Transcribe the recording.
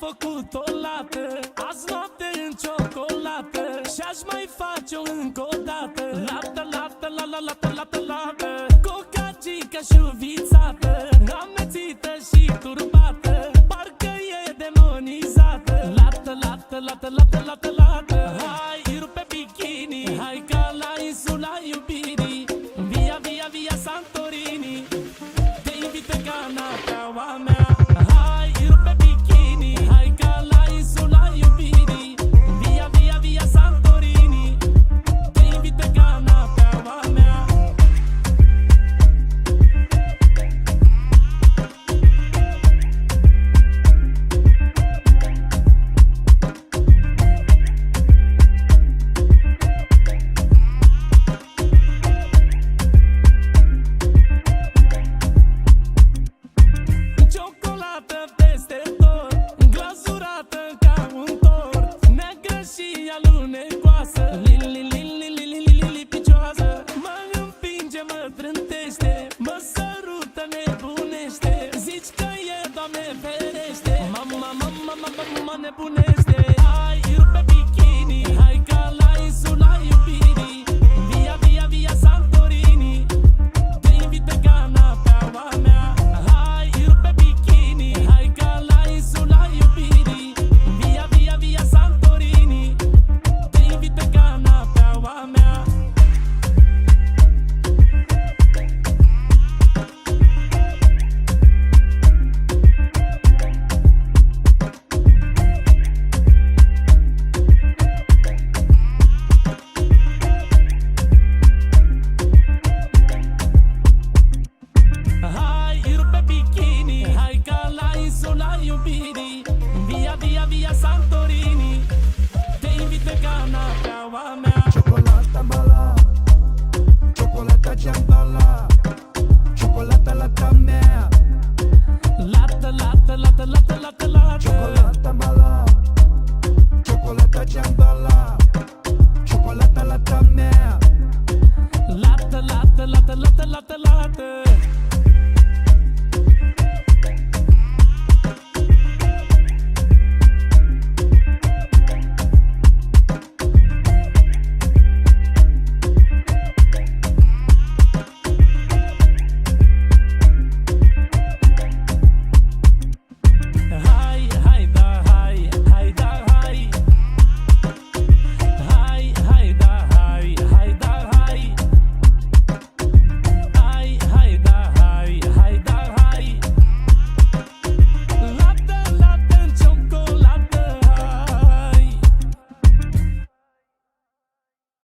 făcut o lată, azi noapte în ciocolată, și-aș mai face-o încă o dată. Lată, lată, la la lată, lată, lată, cocagica și-o vițată, amețită și turbată, parcă e demonizată. Lată, lată, lată, lată, lată, lată, hai, rupe bikini, hai ca la insula iubirii, via, via, via Santorini, te invit pe canapeaua mea. Hai, rupe bikini, hai ca la insula iubirii, via, via, via Santorini, te invit pe canapeaua mea. Ciocolată peste tot, glazurată ca un tort, neagră și alunecoasă, li picioasă. Mă împinge, mă trântește, mă sărută, nebunește, zici că e, Doamne ferește, mă nebunește. Hai, rupe bikini, hai ca la insula iubirii, via, via, via Santorini, te invit pe canapeaua mea. Hai, rupe bikini, hai ca la insula iubirii, via, via, via Santorini, te invit pe canapeaua mea. Hai, rupe bikini, hai ca la insula iubirii, via, via, via Santorini, te invit pe canapeaua mea.